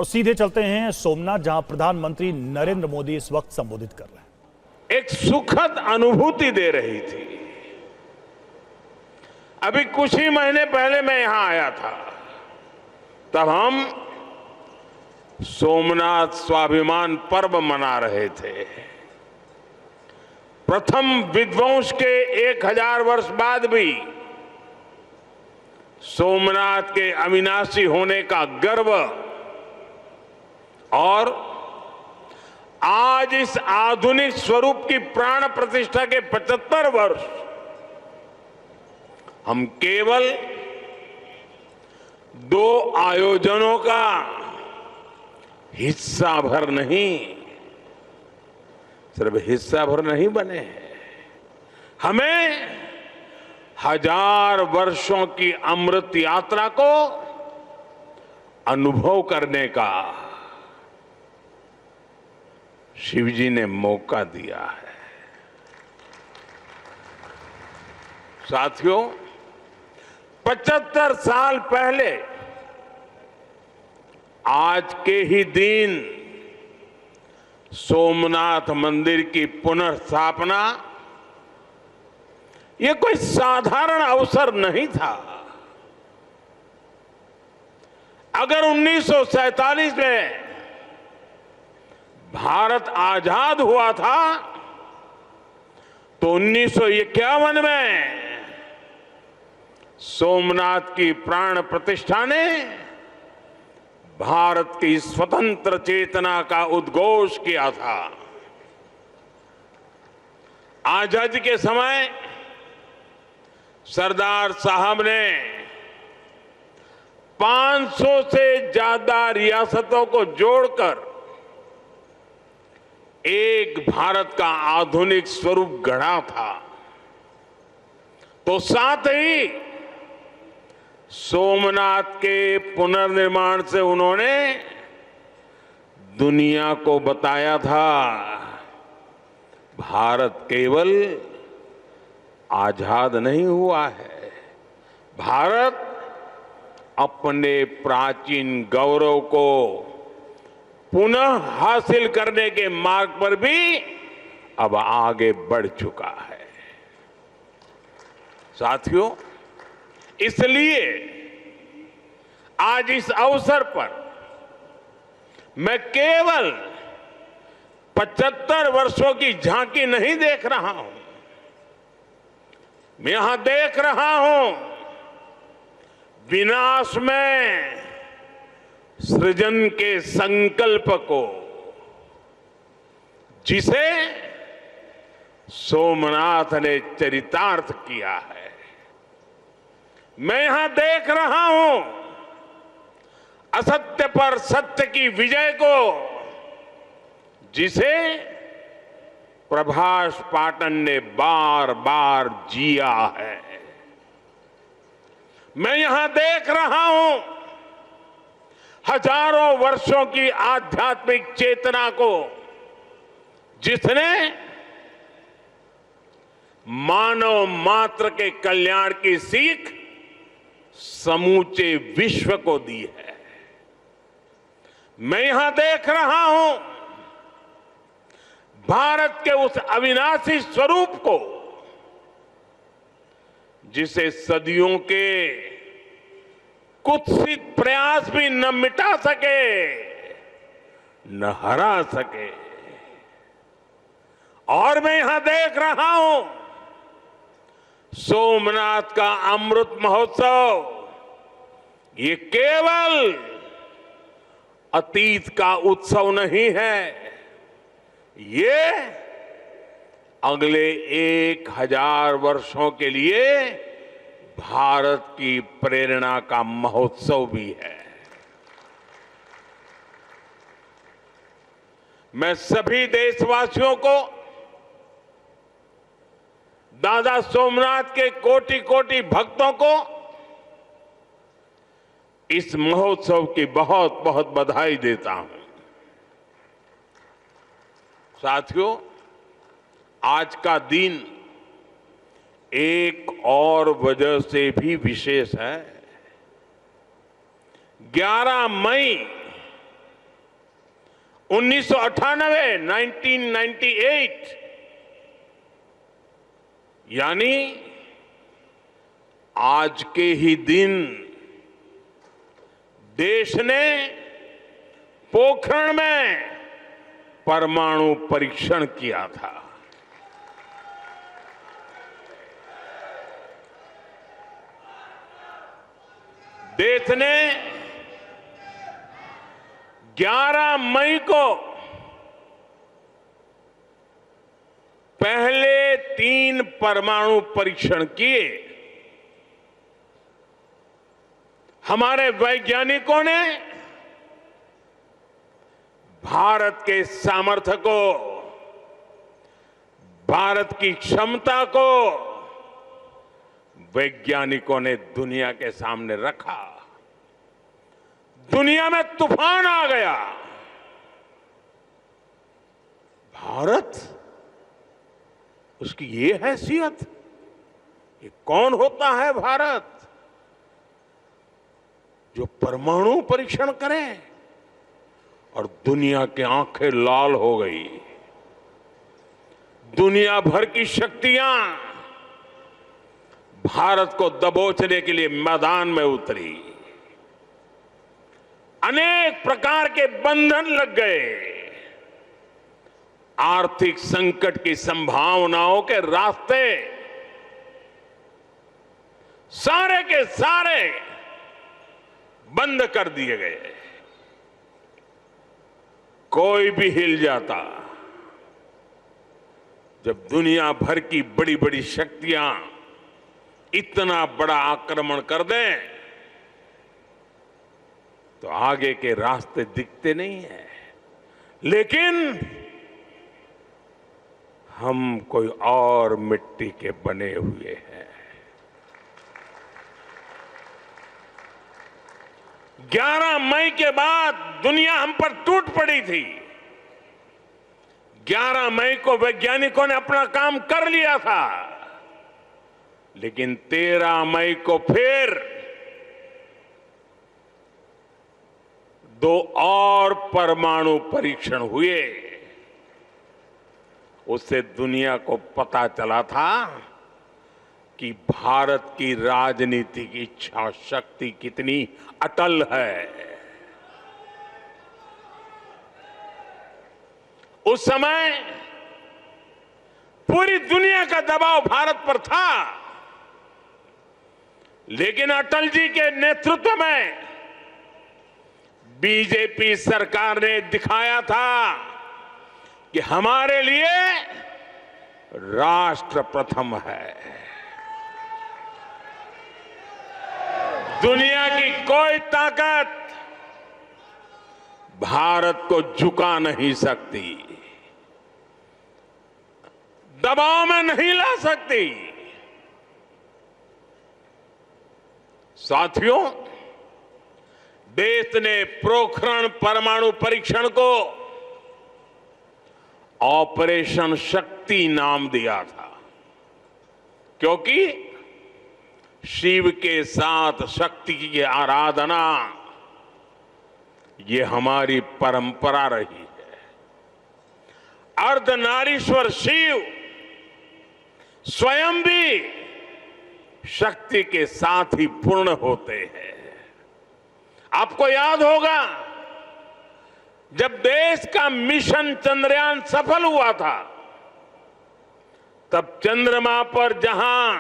और सीधे चलते हैं सोमनाथ, जहां प्रधानमंत्री नरेंद्र मोदी इस वक्त संबोधित कर रहे हैं। एक सुखद अनुभूति दे रही थी। अभी कुछ ही महीने पहले मैं यहां आया था, तब हम सोमनाथ स्वाभिमान पर्व मना रहे थे। प्रथम विध्वंस के 1000 वर्ष बाद भी सोमनाथ के अविनाशी होने का गर्व और आज इस आधुनिक स्वरूप की प्राण प्रतिष्ठा के 75 वर्ष हम केवल 2 आयोजनों का हिस्सा भर नहीं, सिर्फ हिस्सा भर नहीं बने हैं, हमें 1000 वर्षों की अमृत यात्रा को अनुभव करने का शिवजी ने मौका दिया है। साथियों, 75 साल पहले आज के ही दिन सोमनाथ मंदिर की पुनर्स्थापना यह कोई साधारण अवसर नहीं था। अगर 1947 में भारत आजाद हुआ था तो 1951 में सोमनाथ की प्राण प्रतिष्ठा ने भारत की स्वतंत्र चेतना का उद्घोष किया था। आजादी के समय सरदार साहब ने 500 से ज्यादा रियासतों को जोड़कर एक भारत का आधुनिक स्वरूप गढ़ा था। तो साथ ही सोमनाथ के पुनर्निर्माण से उन्होंने दुनिया को बताया था, भारत केवल आजाद नहीं हुआ है, भारत अपने प्राचीन गौरव को पुनः हासिल करने के मार्ग पर भी अब आगे बढ़ चुका है। साथियों, इसलिए आज इस अवसर पर मैं केवल 75 वर्षों की झांकी नहीं देख रहा हूं, मैं यहां देख रहा हूं विनाश में सृजन के संकल्प को, जिसे सोमनाथ ने चरितार्थ किया है। मैं यहां देख रहा हूं असत्य पर सत्य की विजय को, जिसे प्रभास पाटन ने बार बार जिया है। मैं यहां देख रहा हूं हजारों वर्षों की आध्यात्मिक चेतना को, जिसने मानव मात्र के कल्याण की सीख समूचे विश्व को दी है। मैं यहां देख रहा हूं भारत के उस अविनाशी स्वरूप को, जिसे सदियों के कुत्सित प्रयास भी न मिटा सके, न हरा सके। और मैं यहां देख रहा हूं सोमनाथ का अमृत महोत्सव, ये केवल अतीत का उत्सव नहीं है, ये अगले 1000 वर्षों के लिए भारत की प्रेरणा का महोत्सव भी है। मैं सभी देशवासियों को दादा सोमनाथ के कोटि कोटि भक्तों को इस महोत्सव की बहुत बहुत बधाई देता हूं। साथियों, आज का दिन एक और वजह से भी विशेष है। 11 मई 1998 1998 यानी आज के ही दिन देश ने पोखरण में परमाणु परीक्षण किया था। देश ने 11 मई को पहले 3 परमाणु परीक्षण किए। हमारे वैज्ञानिकों ने भारत के सामर्थ्य को, भारत की क्षमता को वैज्ञानिकों ने दुनिया के सामने रखा। दुनिया में तूफान आ गया। भारत, उसकी ये हैसियत, ये कौन होता है भारत जो परमाणु परीक्षण करे? और दुनिया की आंखें लाल हो गई। दुनिया भर की शक्तियां भारत को दबोचने के लिए मैदान में उतरी। अनेक प्रकार के बंधन लग गए। आर्थिक संकट की संभावनाओं के रास्ते सारे के सारे बंद कर दिए गए। कोई भी हिल जाता। जब दुनिया भर की बड़ी बड़ी शक्तियां इतना बड़ा आक्रमण कर दें तो आगे के रास्ते दिखते नहीं है। लेकिन हम कोई और मिट्टी के बने हुए हैं। 11 मई के बाद दुनिया हम पर टूट पड़ी थी। 11 मई को वैज्ञानिकों ने अपना काम कर लिया था, लेकिन 13 मई को फिर 2 और परमाणु परीक्षण हुए। उससे दुनिया को पता चला था कि भारत की राजनीतिक इच्छा शक्ति कितनी अटल है। उस समय पूरी दुनिया का दबाव भारत पर था, लेकिन अटल जी के नेतृत्व में बीजेपी सरकार ने दिखाया था कि हमारे लिए राष्ट्र प्रथम है। दुनिया की कोई ताकत भारत को झुका नहीं सकती, दबाव में नहीं ला सकती। साथियों, देश ने पोखरण परमाणु परीक्षण को ऑपरेशन शक्ति नाम दिया था, क्योंकि शिव के साथ शक्ति की आराधना ये हमारी परंपरा रही है। अर्धनारीश्वर शिव स्वयं भी शक्ति के साथ ही पूर्ण होते हैं। आपको याद होगा, जब देश का मिशन चंद्रयान सफल हुआ था, तब चंद्रमा पर जहां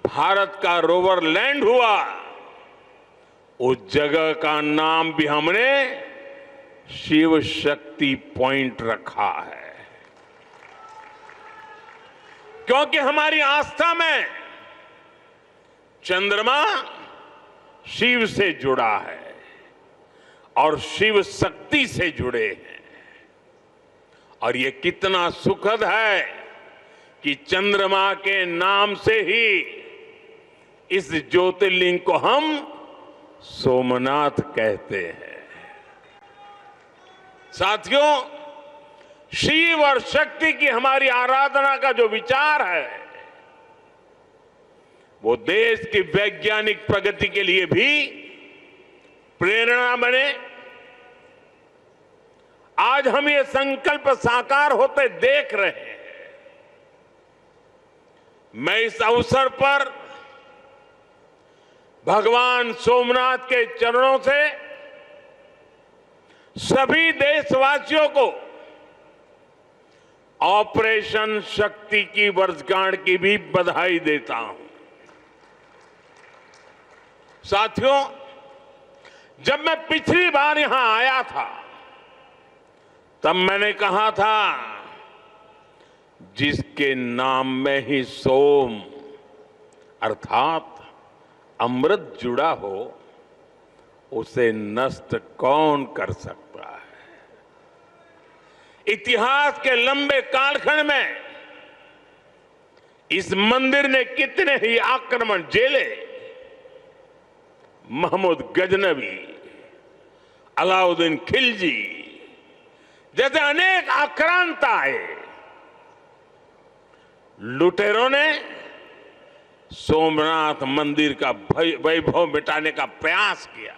भारत का रोवर लैंड हुआ, उस जगह का नाम भी हमने शिव शक्ति पॉइंट रखा है, क्योंकि हमारी आस्था में चंद्रमा शिव से जुड़ा है और शिव शक्ति से जुड़े हैं। और ये कितना सुखद है कि चंद्रमा के नाम से ही इस ज्योतिर्लिंग को हम सोमनाथ कहते हैं। साथियों, शिव और शक्ति की हमारी आराधना का जो विचार है, वो देश की वैज्ञानिक प्रगति के लिए भी प्रेरणा बने। आज हम ये संकल्प साकार होते देख रहे हैं। मैं इस अवसर पर भगवान सोमनाथ के चरणों से सभी देशवासियों को ऑपरेशन शक्ति की वर्षगांठ की भी बधाई देता हूं। साथियों, जब मैं पिछली बार यहां आया था तब मैंने कहा था, जिसके नाम में ही सोम अर्थात अमृत जुड़ा हो उसे नष्ट कौन कर सकता है। इतिहास के लंबे कालखंड में इस मंदिर ने कितने ही आक्रमण झेले। महमूद गजनवी, अलाउद्दीन खिलजी जैसे अनेक आक्रांत आए। लुटेरों ने सोमनाथ मंदिर का वैभव मिटाने का प्रयास किया।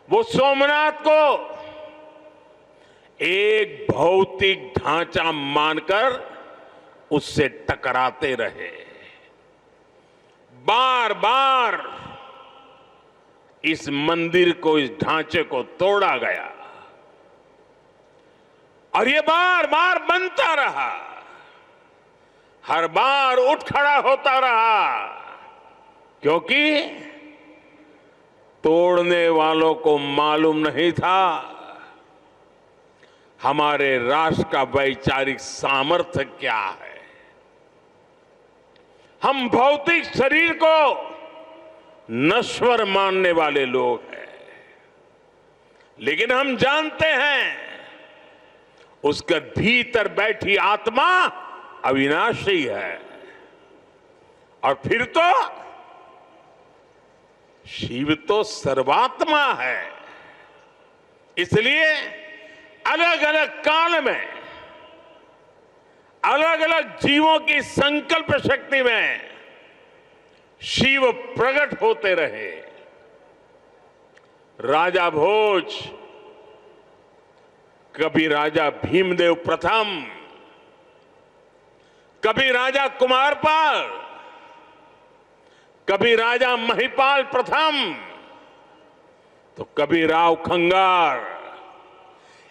वो सोमनाथ को एक भौतिक ढांचा मानकर उससे टकराते रहे। बार बार इस मंदिर को, इस ढांचे को तोड़ा गया और ये बार बार बनता रहा, हर बार उठ खड़ा होता रहा, क्योंकि तोड़ने वालों को मालूम नहीं था हमारे राष्ट्र का वैचारिक सामर्थ्य क्या है। हम भौतिक शरीर को नश्वर मानने वाले लोग हैं, लेकिन हम जानते हैं उसके भीतर बैठी आत्मा अविनाशी है। और फिर तो शिव तो सर्वात्मा है। इसलिए अलग अलग काल में अलग अलग जीवों की संकल्प शक्ति में शिव प्रकट होते रहे। राजा भोज कभी राजा भीमदेव प्रथम, कभी राजा कुमारपाल, कभी राजा महिपाल प्रथम, तो कभी राव खंगार,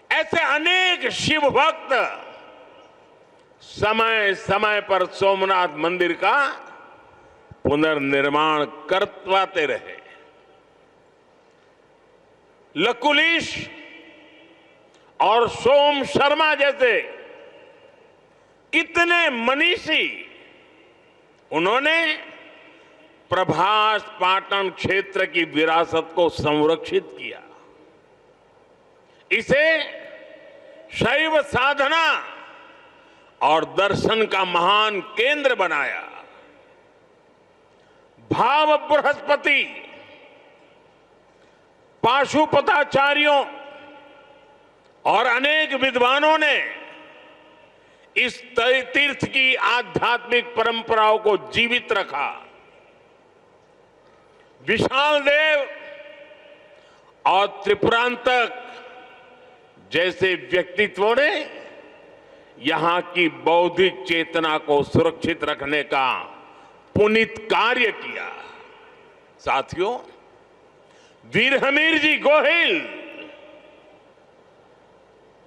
ऐसे अनेक शिव भक्त समय समय पर सोमनाथ मंदिर का पुनर्निर्माण करवाते रहे। लकुलिश और सोम शर्मा जैसे कितने मनीषी, उन्होंने प्रभास पाटन क्षेत्र की विरासत को संरक्षित किया, इसे शैव साधना और दर्शन का महान केंद्र बनाया। भाव बृहस्पति, पाशुपताचार्यों और अनेक विद्वानों ने इस तीर्थ की आध्यात्मिक परंपराओं को जीवित रखा। विशाल देव और त्रिपुरांतक जैसे व्यक्तित्वों ने यहां की बौद्धिक चेतना को सुरक्षित रखने का पुनीत कार्य किया। साथियों, वीर हमीर जी गोहिल,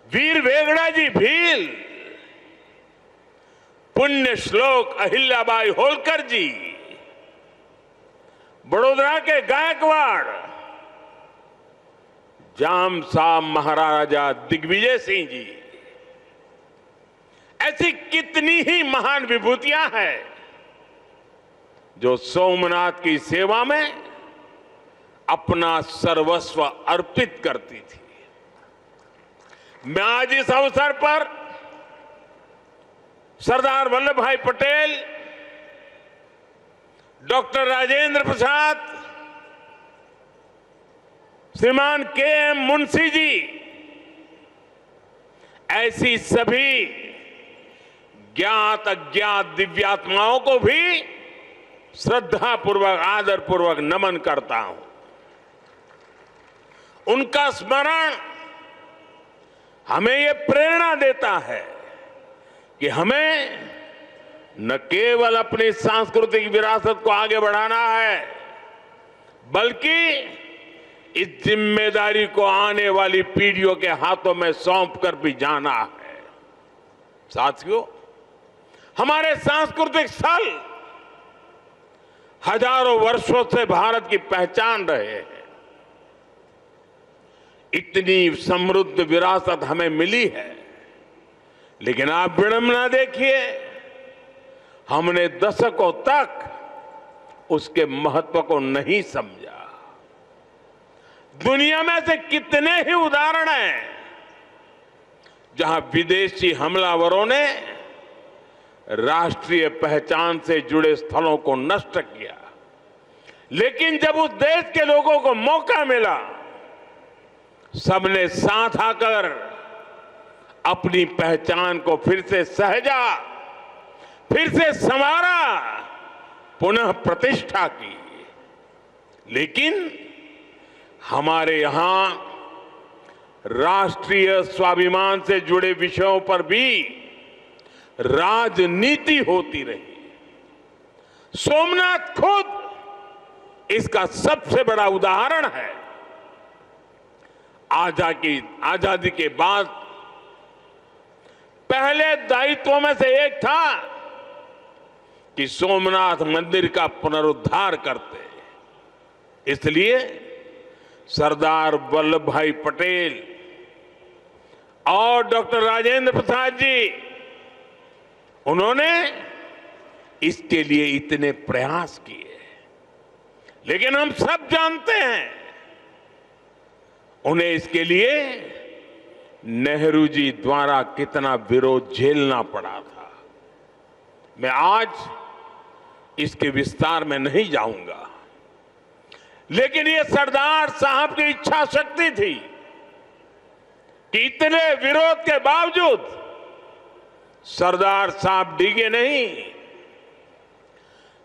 वीर वेगड़ा जी भील, पुण्य श्लोक अहिल्याबाई होलकर जी, बड़ोदरा के गायकवाड़, जाम साहब महाराजा दिग्विजय सिंह जी, ऐसी कितनी ही महान विभूतियां हैं जो सोमनाथ की सेवा में अपना सर्वस्व अर्पित करती थी। मैं आज इस अवसर पर सरदार वल्लभ भाई पटेल, डॉक्टर राजेंद्र प्रसाद, श्रीमान के.एम. मुंशी जी, ऐसी सभी ज्ञात अज्ञात दिव्यात्माओं को भी श्रद्धापूर्वक, आदरपूर्वक नमन करता हूं। उनका स्मरण हमें ये प्रेरणा देता है कि हमें न केवल अपनी सांस्कृतिक विरासत को आगे बढ़ाना है, बल्कि इस जिम्मेदारी को आने वाली पीढ़ियों के हाथों में सौंप कर भी जाना है। साथियों, हमारे सांस्कृतिक स्थल हजारों वर्षों से भारत की पहचान रहे हैं। इतनी समृद्ध विरासत हमें मिली है, लेकिन आप विडंबना देखिए, हमने दशकों तक उसके महत्व को नहीं समझा। दुनिया में से कितने ही उदाहरण हैं जहां विदेशी हमलावरों ने राष्ट्रीय पहचान से जुड़े स्थलों को नष्ट किया, लेकिन जब उस देश के लोगों को मौका मिला, सबने साथ आकर अपनी पहचान को फिर से सहेजा, फिर से संवारा, पुनः प्रतिष्ठा की। लेकिन हमारे यहां राष्ट्रीय स्वाभिमान से जुड़े विषयों पर भी राजनीति होती रही। सोमनाथ खुद इसका सबसे बड़ा उदाहरण है। आजादी के बाद पहले दायित्वों में से एक था कि सोमनाथ मंदिर का पुनरुद्धार करते। इसलिए सरदार वल्लभ भाई पटेल और डॉक्टर राजेंद्र प्रसाद जी, उन्होंने इसके लिए इतने प्रयास किए। लेकिन हम सब जानते हैं, उन्हें इसके लिए नेहरू जी द्वारा कितना विरोध झेलना पड़ा था। मैं आज इसके विस्तार में नहीं जाऊंगा, लेकिन ये सरदार साहब की इच्छा शक्ति थी कि इतने विरोध के बावजूद सरदार साहब डिगे नहीं।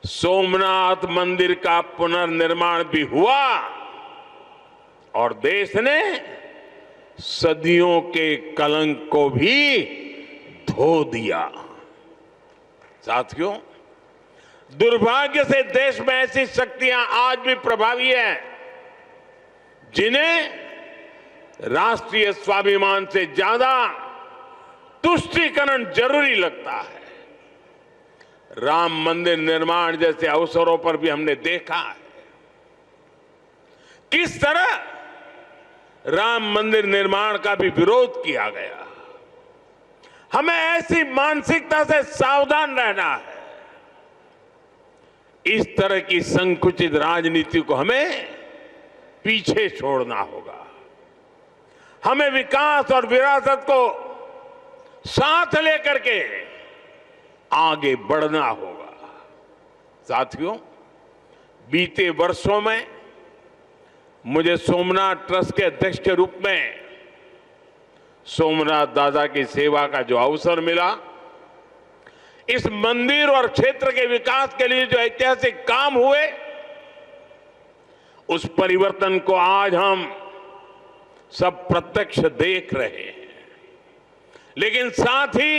सोमनाथ मंदिर का पुनर्निर्माण भी हुआ और देश ने सदियों के कलंक को भी धो दिया। साथियों, दुर्भाग्य से देश में ऐसी शक्तियां आज भी प्रभावी हैं जिन्हें राष्ट्रीय स्वाभिमान से ज्यादा तुष्टीकरण जरूरी लगता है। राम मंदिर निर्माण जैसे अवसरों पर भी हमने देखा है किस तरह राम मंदिर निर्माण का भी विरोध किया गया। हमें ऐसी मानसिकता से सावधान रहना है। इस तरह की संकुचित राजनीति को हमें पीछे छोड़ना होगा। हमें विकास और विरासत को साथ लेकर के आगे बढ़ना होगा। साथियों, बीते वर्षों में मुझे सोमनाथ ट्रस्ट के अध्यक्ष के रूप में सोमनाथ दादा की सेवा का जो अवसर मिला, इस मंदिर और क्षेत्र के विकास के लिए जो ऐतिहासिक काम हुए, उस परिवर्तन को आज हम सब प्रत्यक्ष देख रहे हैं। लेकिन साथ ही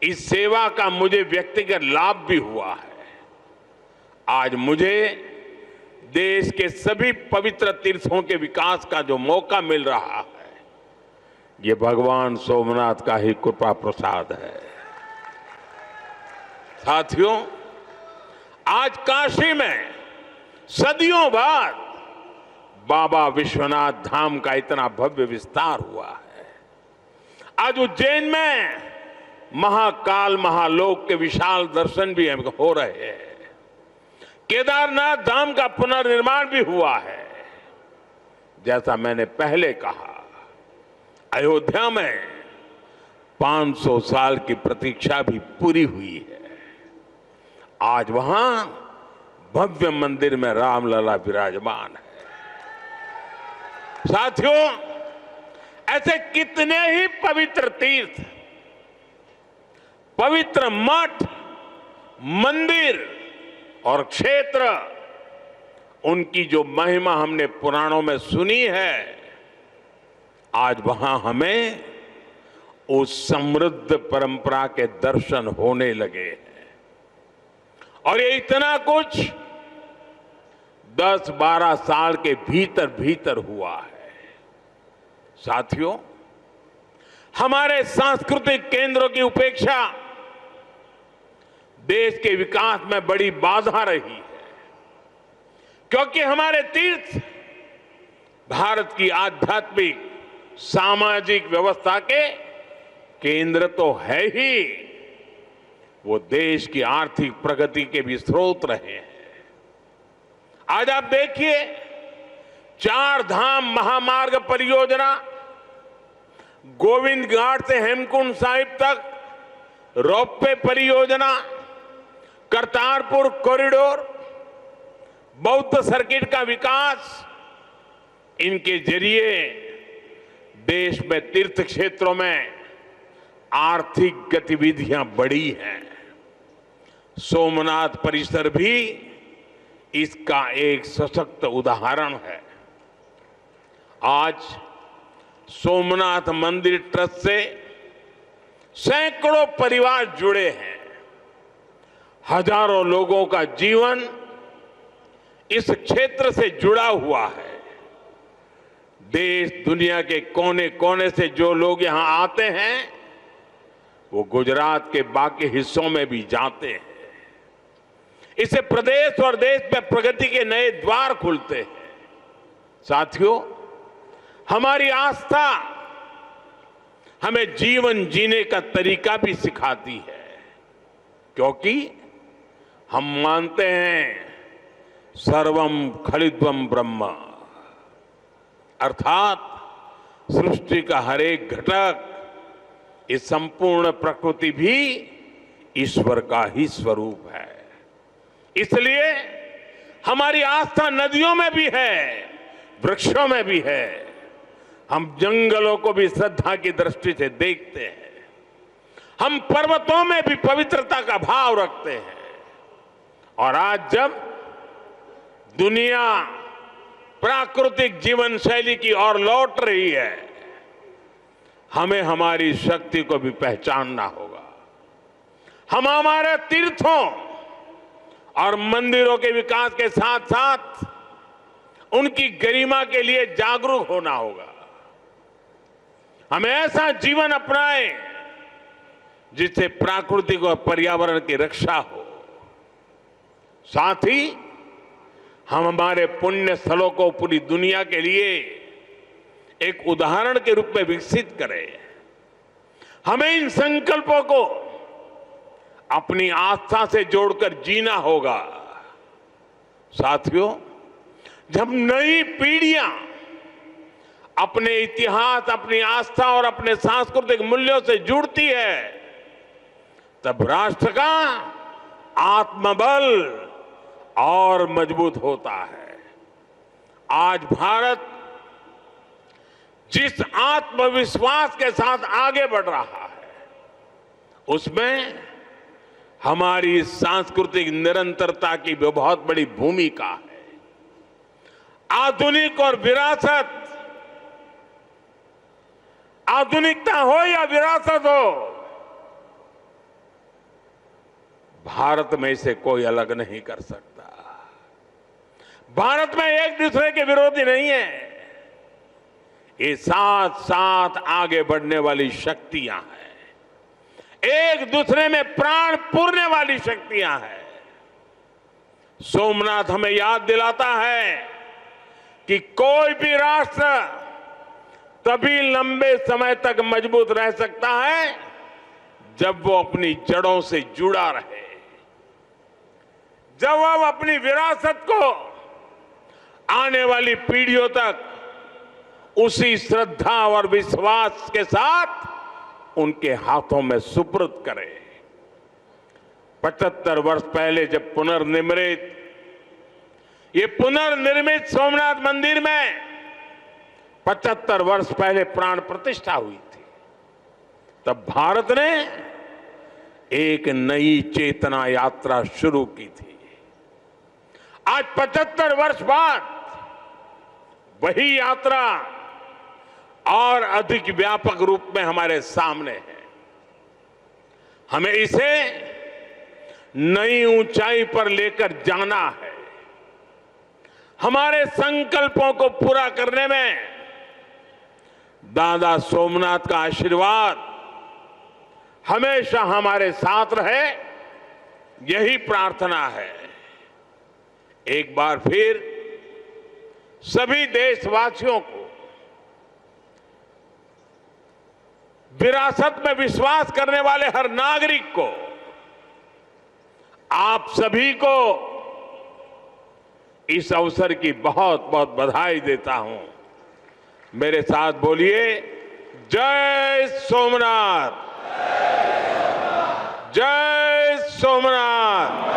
इस सेवा का मुझे व्यक्तिगत लाभ भी हुआ है। आज मुझे देश के सभी पवित्र तीर्थों के विकास का जो मौका मिल रहा है, ये भगवान सोमनाथ का ही कृपा प्रसाद है। साथियों, आज काशी में सदियों बाद बाबा विश्वनाथ धाम का इतना भव्य विस्तार हुआ है। आज उज्जैन में महाकाल महालोक के विशाल दर्शन भी हो रहे हैं। केदारनाथ धाम का पुनर्निर्माण भी हुआ है। जैसा मैंने पहले कहा, अयोध्या में 500 साल की प्रतीक्षा भी पूरी हुई है। आज वहां भव्य मंदिर में रामलला विराजमान है। साथियों, ऐसे कितने ही पवित्र तीर्थ, पवित्र मठ, मंदिर और क्षेत्र, उनकी जो महिमा हमने पुराणों में सुनी है, आज वहां हमें उस समृद्ध परंपरा के दर्शन होने लगे हैं। और ये इतना कुछ 10-12 साल के भीतर भीतर हुआ है। साथियों, हमारे सांस्कृतिक केंद्रों की उपेक्षा देश के विकास में बड़ी बाधा रही है, क्योंकि हमारे तीर्थ भारत की आध्यात्मिक सामाजिक व्यवस्था के केंद्र तो है ही, वो देश की आर्थिक प्रगति के भी स्रोत रहे हैं। आज आप देखिए, 4 धाम महामार्ग परियोजना, गोविंद घाट से हेमकुंड साहिब तक रोपवे परियोजना, करतारपुर कॉरिडोर, बौद्ध सर्किट का विकास, इनके जरिए देश में तीर्थ क्षेत्रों में आर्थिक गतिविधियां बढ़ी हैं। सोमनाथ परिसर भी इसका एक सशक्त उदाहरण है। आज सोमनाथ मंदिर ट्रस्ट से सैकड़ों परिवार जुड़े हैं। हजारों लोगों का जीवन इस क्षेत्र से जुड़ा हुआ है। देश दुनिया के कोने कोने से जो लोग यहां आते हैं, वो गुजरात के बाकी हिस्सों में भी जाते हैं। इससे प्रदेश और देश में प्रगति के नए द्वार खुलते हैं। साथियों, हमारी आस्था हमें जीवन जीने का तरीका भी सिखाती है, क्योंकि हम मानते हैं सर्वम खलिद्वम ब्रह्म, अर्थात सृष्टि का हर एक घटक, इस संपूर्ण प्रकृति भी ईश्वर का ही स्वरूप है। इसलिए हमारी आस्था नदियों में भी है, वृक्षों में भी है। हम जंगलों को भी श्रद्धा की दृष्टि से देखते हैं। हम पर्वतों में भी पवित्रता का भाव रखते हैं। और आज जब दुनिया प्राकृतिक जीवन शैली की ओर लौट रही है, हमें हमारी शक्ति को भी पहचानना होगा। हम हमारे तीर्थों और मंदिरों के विकास के साथ साथ उनकी गरिमा के लिए जागरूक होना होगा। हमें ऐसा जीवन अपनाएं जिससे प्राकृतिक और पर्यावरण की रक्षा हो। साथ ही हम हमारे पुण्य स्थलों को पूरी दुनिया के लिए एक उदाहरण के रूप में विकसित करें। हमें इन संकल्पों को अपनी आस्था से जोड़कर जीना होगा। साथियों, जब नई पीढ़ियां अपने इतिहास, अपनी आस्था और अपने सांस्कृतिक मूल्यों से जुड़ती है, तब राष्ट्र का आत्मबल और मजबूत होता है। आज भारत जिस आत्मविश्वास के साथ आगे बढ़ रहा है, उसमें हमारी सांस्कृतिक निरंतरता की भी बहुत बड़ी भूमिका है। आधुनिक और विरासत, आधुनिकता हो या विरासत हो, भारत में इसे कोई अलग नहीं कर सकता। भारत में एक दूसरे के विरोधी नहीं है। ये साथ साथ आगे बढ़ने वाली शक्तियां हैं, एक दूसरे में प्राण पूरने वाली शक्तियां हैं। सोमनाथ हमें याद दिलाता है कि कोई भी राष्ट्र तभी लंबे समय तक मजबूत रह सकता है जब वो अपनी जड़ों से जुड़ा रहे, जब वो अपनी विरासत को आने वाली पीढ़ियों तक उसी श्रद्धा और विश्वास के साथ उनके हाथों में सुपुर्द करे। 75 वर्ष पहले जब ये पुनर्निर्मित सोमनाथ मंदिर में 75 वर्ष पहले प्राण प्रतिष्ठा हुई थी, तब भारत ने एक नई चेतना यात्रा शुरू की थी। आज 75 वर्ष बाद वही यात्रा और अधिक व्यापक रूप में हमारे सामने है। हमें इसे नई ऊंचाई पर लेकर जाना है। हमारे संकल्पों को पूरा करने में दादा सोमनाथ का आशीर्वाद हमेशा हमारे साथ रहे, यही प्रार्थना है। एक बार फिर सभी देशवासियों को, विरासत में विश्वास करने वाले हर नागरिक को, आप सभी को इस अवसर की बहुत बहुत बधाई देता हूं। मेरे साथ बोलिए, जय सोमनाथ, जय सोमनाथ।